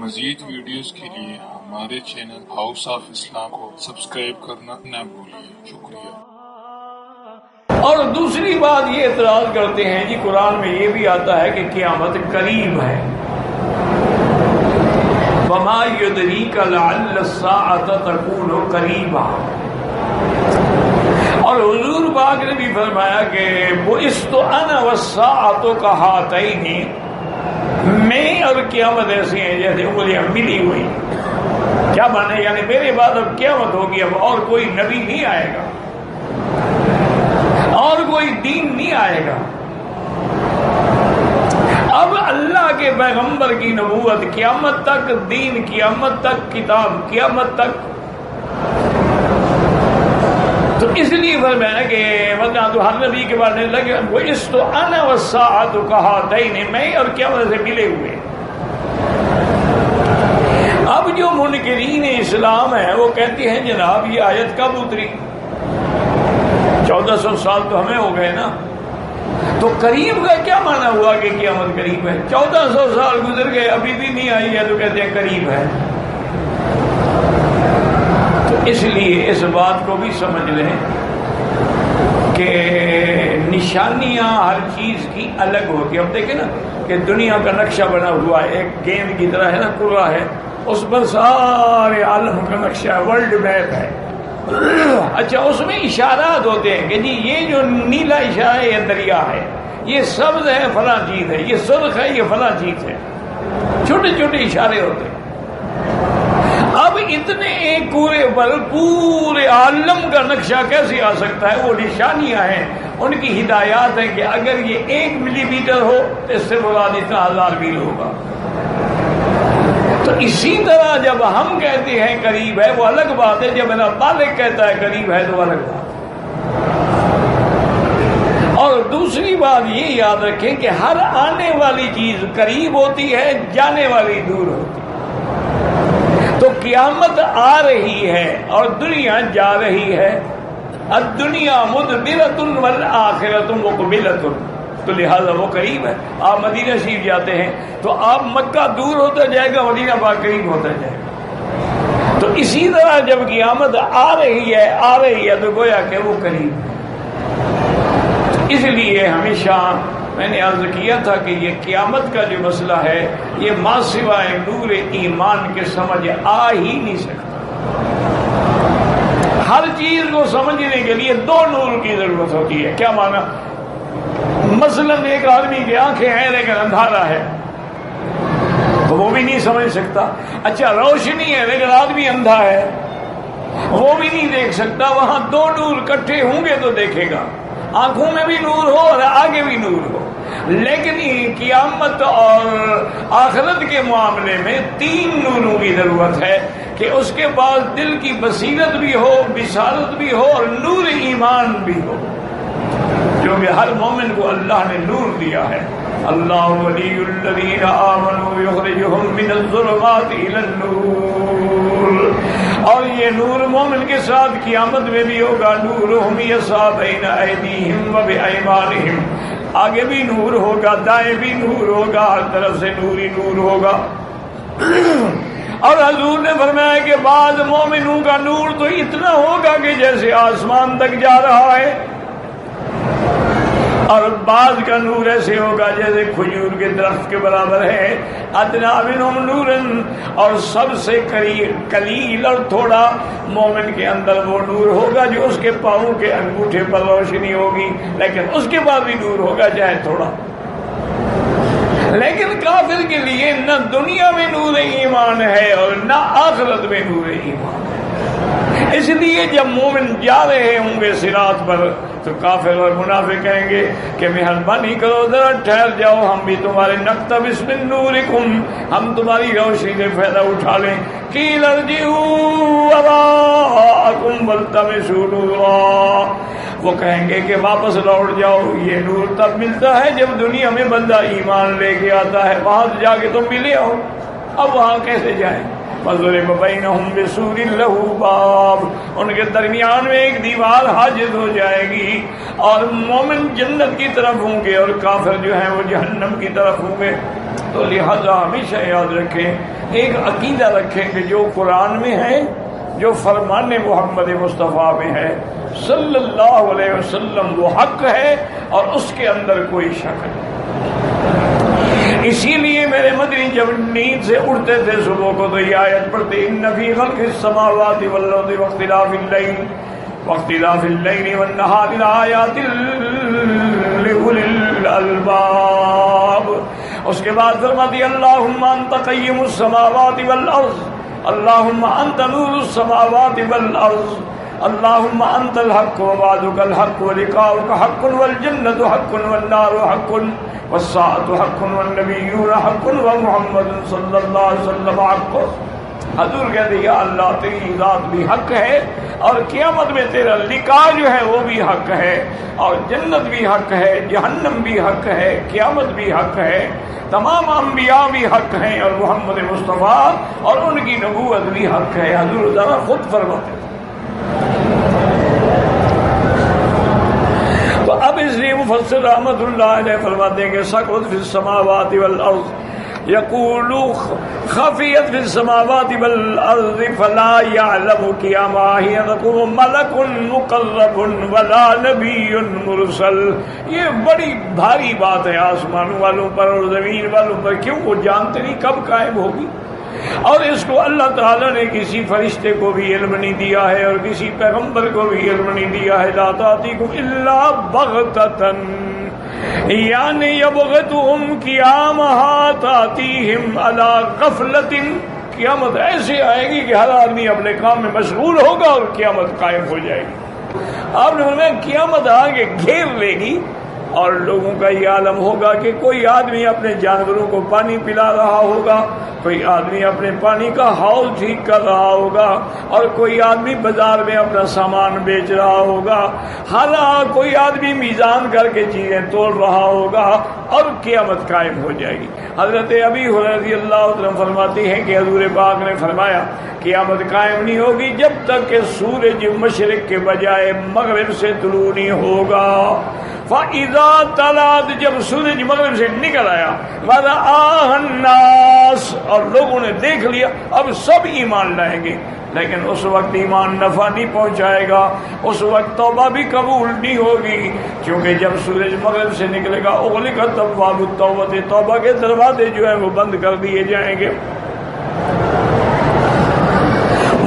مزید ویڈیوز کے لیے ہمارے چینل ہاؤس آف اسلام کو سبسکرائب کرنا نہ بھولیے۔ شکریہ۔ اور دوسری بات یہ اعتراض کرتے ہیں جی قرآن میں یہ بھی آتا ہے کہ قیامت قریب ہے، وما یدریک لعل الساعة تکون قریبا، اور حضور پاک نے بھی فرمایا کہ بعثت انا والساعة کہاتین، میں اور قیامت ایسی ہیں جیسے انگلیاں ملی ہوئی۔ کیا مانے؟ یعنی میرے بعد اب قیامت ہوگی، اب اور کوئی نبی نہیں آئے گا اور کوئی دین نہیں آئے گا، اب اللہ کے پیغمبر کی نبوت قیامت تک، دین قیامت تک، کتاب قیامت تک۔ تو اس لیے فرمایا کہ ورنہ تو ہر نبی کے بعد لگے وہ اس تو انا والساعۃ کہاتین، میں اور قیامت سے ملے ہوئے۔ اب جو منکرین اسلام ہیں وہ کہتے ہیں جناب یہ آیت کب اتری؟ 1400 سال تو ہمیں ہو گئے نا، تو قریب کا کیا معنی ہوا کہ قیامت قریب ہے؟ 1400 سال گزر گئے ابھی بھی نہیں آئی ہے تو کہتے ہیں قریب ہے۔ تو اس لیے اس بات کو بھی سمجھ لیں کہ نشانیاں ہر چیز کی الگ ہوتی ہیں۔ اب دیکھیں نا کہ دنیا کا نقشہ بنا ہوا ہے، ایک گیند کی طرح ہے نا، کرہ ہے، اس پر سارے عالم کا نقشہ ہے، ورلڈ میپ ہے۔ اچھا اس میں اشارات ہوتے ہیں کہ جی یہ جو نیلا اشارہ ہے یہ دریا ہے، یہ سبز ہے فلاں چیز ہے، یہ سرخ ہے یہ فلاں چیز ہے، چھوٹے چھوٹے اشارے ہوتے ہیں۔ اب اتنے ایک کوڑے پر پورے عالم کا نقشہ کیسے آ سکتا ہے؟ وہ نشانیاں ہیں، ان کی ہدایات ہیں کہ اگر یہ 1 ملی میٹر ہو تو اس سے مراد اتنا 1000 میل ہوگا۔ تو اسی طرح جب ہم کہتے ہیں قریب ہے وہ الگ بات ہے، جب میرا مالک کہتا ہے قریب ہے تو الگ بات ہے۔ اور دوسری بات یہ یاد رکھیں کہ ہر آنے والی چیز قریب ہوتی ہے، جانے والی دور ہوتی ہے۔ تو قیامت آ رہی ہے اور دنیا جا رہی ہے، الدنیا مدبرۃ والآخرۃ مقبلۃ، تو لہذا وہ قریب ہے۔ آپ مدینہ شریف جاتے ہیں تو آپ مکہ دور ہوتا جائے گا، مدینہ پاک قریب ہوتا جائے گا۔ تو اسی طرح جب قیامت آ رہی ہے تو گویا کہ وہ قریب ہے۔ اس لیے ہمیشہ میں نے عرض کیا تھا کہ یہ قیامت کا جو مسئلہ ہے یہ ما سوائے نور ایمان کے سمجھ آ ہی نہیں سکتا۔ ہر چیز کو سمجھنے کے لیے 2 نور کی ضرورت ہوتی ہے۔ کیا معنی؟ مثلا ایک آدمی کی آنکھیں ہیں لیکن اندھارا ہے تو وہ بھی نہیں سمجھ سکتا۔ اچھا روشنی ہے لیکن آدمی اندھا ہے، وہ بھی نہیں دیکھ سکتا۔ وہاں 2 نور اکٹھے ہوں گے تو دیکھے گا، آنکھوں میں بھی نور ہو اور آگے بھی نور ہو۔ لیکن قیامت اور آخرت کے معاملے میں 3 نوروں کی ضرورت ہے کہ اس کے پاس دل کی بصیرت بھی ہو، بصارت بھی ہو اور نور ایمان بھی ہو، کیونکہ ہر مومن کو اللہ نے نور دیا ہے۔ اللہ ولی الذین آمنوا یخرجہم من الظلمات الی النور، اور یہ نور مومن کے ساتھ قیامت میں بھی ہوگا۔ نورہم یسعی بین ایدیہم وبایمانہم، آگے بھی نور ہوگا، دائیں بھی نور ہوگا، ہر طرف سے نور ہی نور ہوگا۔ اور حضور نے فرمایا کہ بعض مومنوں کا نور تو اتنا ہوگا کہ جیسے آسمان تک جا رہا ہے، اور بعض کا نور ایسے ہوگا جیسے کھجور کے درخت کے برابر ہے۔ ادنا منہم نورن، اور سب سے قلیل اور تھوڑا مومن کے اندر وہ نور ہوگا جو اس کے پاؤں کے انگوٹھے پر روشنی ہوگی، لیکن اس کے بعد بھی نور ہوگا چاہے تھوڑا۔ لیکن کافر کے لیے نہ دنیا میں نور ایمان ہے اور نہ آخرت میں نور ایمان ہے۔ اس لیے جب مومن جا رہے ہوں گے صراط پر تو کافر اور منافق کہیں گے کہ مہربانی کرو ذرا ٹھہر جاؤ، ہم بھی تمہارے نقتبس من نورکم، ہم تمہاری روشنی سے فائدہ اٹھا لیں۔ قیل ارجعوا وراءکم والتمسوا نورا، وہ کہیں گے کہ واپس لوٹ جاؤ، یہ نور تب ملتا ہے جب دنیا میں بندہ ایمان لے کے آتا ہے، وہاں جا کے تم بھی لے آؤ۔ اب وہاں کیسے جائیں؟ فضرب بینہم بسور لہ باب، ان کے درمیان میں ایک دیوار حاجز ہو جائے گی، اور مومن جنت کی طرف ہوں گے اور کافر جو ہیں وہ جہنم کی طرف ہوں گے۔ تو لہذا ہمیشہ یاد رکھیں، ایک عقیدہ رکھیں کہ جو قرآن میں ہے، جو فرمان محمد مصطفیٰ میں ہے صلی اللہ علیہ وسلم، وہ حق ہے اور اس کے اندر کوئی شک نہیں۔ اسی لیے میرے مدنی جب نیند سے اٹھتے تھے صبح کو تو یہ آیت پڑھتے، ان فی خلق السماوات والارض واختلاف الليل والنهار لآیات لأولی الالباب۔ اس کے بعد فرماتی اللہم انت قیم السماوات والارض، اللہم انت نور السماوات والارض، اللہم انت الحق ووعدک الحق ولقاؤک حق والجنة حق والنار حق والساعة حق والنبیون حق ومحمد صلی اللہ علیہ وسلم حق۔ حضور کہتے یا اللہ تیری ذات بھی حق ہے اور قیامت میں تیرا لقاء جو ہے وہ بھی حق ہے، اور جنت بھی حق ہے، جہنم بھی حق ہے، قیامت بھی حق ہے، تمام انبیاء بھی حق ہیں، اور محمد مصطفیٰ اور ان کی نبوت بھی حق ہے۔ حضور ذرا خود فرماتے ہیں۔ تو اب اس لیے مفسر رحمت اللہ علیہ فرماتے ہیں کہ ثقلت فی السماوات والارض، یقول خفیت فی السماوات والارض فلا یعلم قیامہ یذکر ملک مقرب ولا نبی مرسل۔ یہ بڑی بھاری بات ہے آسمانوں والوں پر اور زمین والوں پر، کیوں؟ وہ جانتے نہیں کب قائم ہوگی، اور اس کو اللہ تعالیٰ نے کسی فرشتے کو بھی علم نہیں دیا ہے اور کسی پیغمبر کو بھی علم نہیں دیا ہے۔ لا تأتیکم الا بغتۃ، یعنی یبغتہم قیامہا تأتیہم علی غفلۃ۔ قیامت ایسے آئے گی کہ ہر آدمی اپنے کام میں مشغول ہوگا اور قیامت قائم ہو جائے گی۔ آپ نے فرمایا قیامت آگے گھیر لے گی اور لوگوں کا یہ عالم ہوگا کہ کوئی آدمی اپنے جانوروں کو پانی پلا رہا ہوگا، کوئی آدمی اپنے پانی کا حوض ٹھیک کر رہا ہوگا، اور کوئی آدمی بازار میں اپنا سامان بیچ رہا ہوگا، ہر کوئی آدمی میزان کر کے چیزیں تول رہا ہوگا اور قیامت قائم ہو جائے گی۔ حضرت ابی ہریرہ رضی اللہ عنہ فرماتی ہیں کہ حضور پاک نے فرمایا قیامت قائم نہیں ہوگی جب تک کہ سورج مشرق کے بجائے مغرب سے طلوع نہیں ہوگا۔ فَإِذَا طَلَعَتْ، جب سورج مغرب سے نکل آیا، وَرَآهَا النَّاسُ، اور لوگوں نے دیکھ لیا، اب سب ایمان لائیں گے، لیکن اس وقت ایمان نفع نہیں پہنچائے گا، اس وقت توبہ بھی قبول نہیں ہوگی، کیونکہ جب سورج مغرب سے نکلے گا اغلقت ابواب التوبہ، توبہ کے دروازے جو ہیں وہ بند کر دیے جائیں گے۔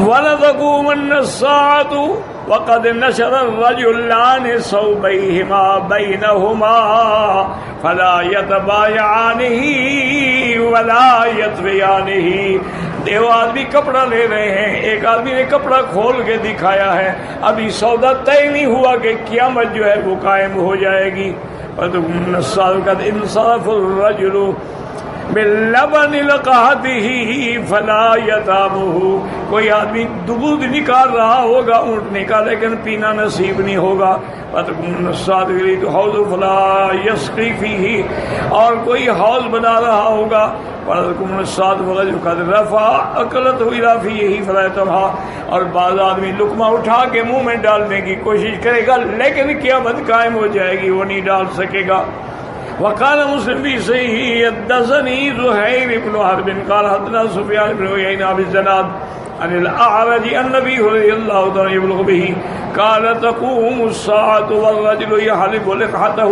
وَلَتَقُومَنَّ السَّاعَةُ وَقَدْ نَشَرَ الرَّجُلَانِ ثَوْبَيْهِمَا بَيْنَهُمَا فَلَا يَتَبَايَعَانِهِ وَلَا يَطْوِيَانِهِ۔ دو آدمی کپڑا لے رہے ہیں، ایک آدمی نے کپڑا کھول کے دکھایا ہے، ابھی سودا طے نہیں ہوا کہ قیامت جو ہے وہ قائم ہو جائے گی۔ قَدْ انصرف الرَّجُلُ باللبن لقحته فلا يطعمه، کوئی آدمی دودھ نکال رہا ہوگا اونٹنے کا لیکن پینا نصیب نہیں ہوگا۔ حوض فلا يسقي فيه، اور کوئی حوض بنا رہا ہوگا، قد رفع اکلته الى فيه فلا يطعمها، اور بعض آدمی لقمہ اٹھا کے منہ میں ڈالنے کی کوشش کرے گا لیکن قیامت قائم ہو جائے گی، وہ نہیں ڈال سکے گا۔ وقال مسلم بھی صحیح حدثني زهير بن حرب قال حدثنا سفيان بن عيينة بالزناد عن الأعرج عن النبي رضي الله عنه يبلغ به قال تقوم الساعة والرجل يحلب لقحته،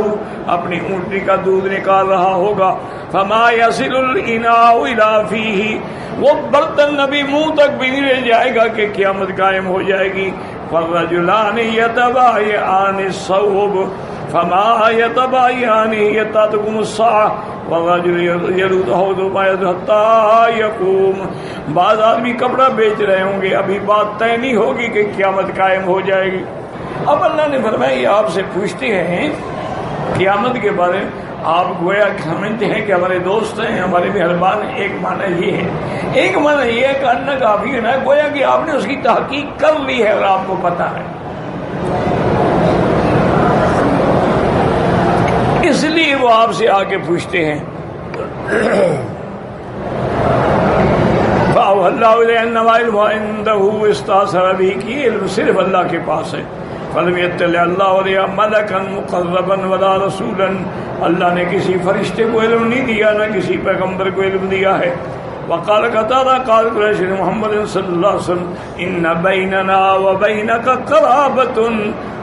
اپنی اونٹنی کا دودھ نکال رہا ہوگا، فما يصل الإناء إلى فيه، وہ برتن نبی منہ تک بھی نہیں رہ جائے گا کہ قیامت قائم ہو جائے گی۔ فالرجلان يتبايعان الثوب فما يتبايعان حتى تقوم الساعة والرجل يرد حوضه حتى يقوم۔ بعض آدمی کپڑا بیچ رہے ہوں گے، ابھی بات طے نہیں ہوگی کہ قیامت قائم ہو جائے گی۔ اب اللہ نے فرمایا یہ آپ سے پوچھتے ہیں قیامت کے بارے میں، آپ گویا سمجھتے ہیں کہ ہمارے دوست ہیں، ہمارے مہربان ہیں۔ ایک معنی یہ ہے، ایک معنی یہ ہے کہ ان کافی ہے نا، گویا کہ آپ نے اس کی تحقیق کر لی ہے اور آپ کو پتہ ہے، اس لیے وہ آپ سے آ کے پوچھتے ہیں۔ فَأَوْحَى اللَّهُ إِلَيْهِ أَنَّمَا عِندَهُ اسْتَأْثَرَ بِهِ، کہ علم صرف اللہ کے پاس ہے۔ فلم يطلع اللہ علیہ ملکا مقربا ولا رسولا، اللہ نے کسی فرشتے کو علم نہیں دیا، نہ کسی پیغمبر کو علم دیا ہے. وقال قتادہ قال قریش محمد صلی اللہ علیہ وسلم ان بیننا وبینک قرابۃ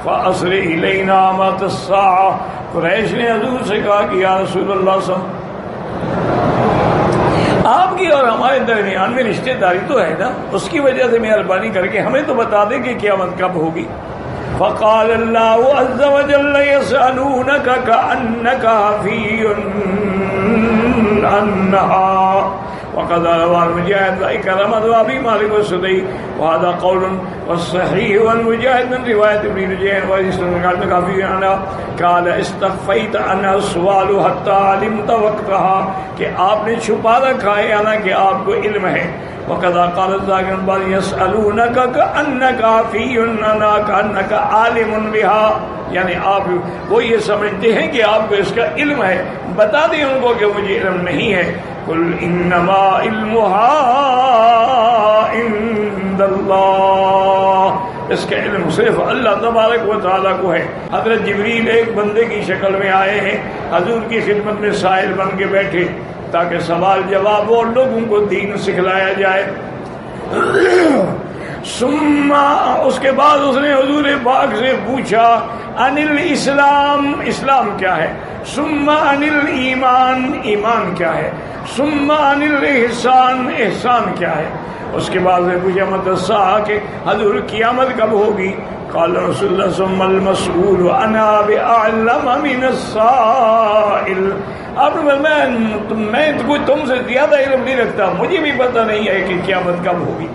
فاسر الینا مات الساعہ. قریش نے حضور سے کہا کہ یا رسول اللہ صلی اللہ علیہ وسلم، آپ کی اور ہمارے درمیان میں رشتہ داری تو ہے نا، اس کی وجہ سے مہربانی کر کے ہمیں تو بتا دیں کہ قیامت کب ہوگی. فقال اللہ عز وجل یسألونک کأنک حفی عنہا وقد روى المجاهد وإكرمة وأبي مالك والسدي وهذا قول والصحيح والمجاهد من رواية ابن رجين وإسلام قال كافي عنها قال استخفيت عنها السؤال حتى علمت وقتها کہ آپ نے چھپا رکھا ہے حالانکہ آپ کو علم ہے. وقد قال الزاكر بعض يسألونك كأنك عفي عنها كأنك عالم بها، یعنی آپ وہ یہ سمجھتے ہیں کہ آپ کو اس کا علم ہے، بتا دیں ان کو کہ مجھے علم نہیں ہے. قل انما علمها عند اللہ، اس کا علم صرف اللہ تبارک و تعالیٰ کو ہے. حضرت جبریل ایک بندے کی شکل میں آئے ہیں، حضور کی خدمت میں سائل بن کے بیٹھے تاکہ سوال جواب اور لوگوں کو دین سکھلایا جائے. ثم اس کے بعد اس نے حضور پاک سے پوچھا ان الاسلام، اسلام کیا ہے؟ ثم ان الایمان، ایمان کیا ہے؟ ثم ان الاحسان، احسان کیا ہے؟ اس کے بعد میں پوچھا متى الساعة کہ حضور قیامت کب ہوگی؟ قال رسول اللہ ثم المسئول عنها بأعلم من السائل. آپ نے میں کوئی تم سے زیادہ علم نہیں رکھتا، مجھے بھی پتہ نہیں ہے کہ قیامت کب ہوگی.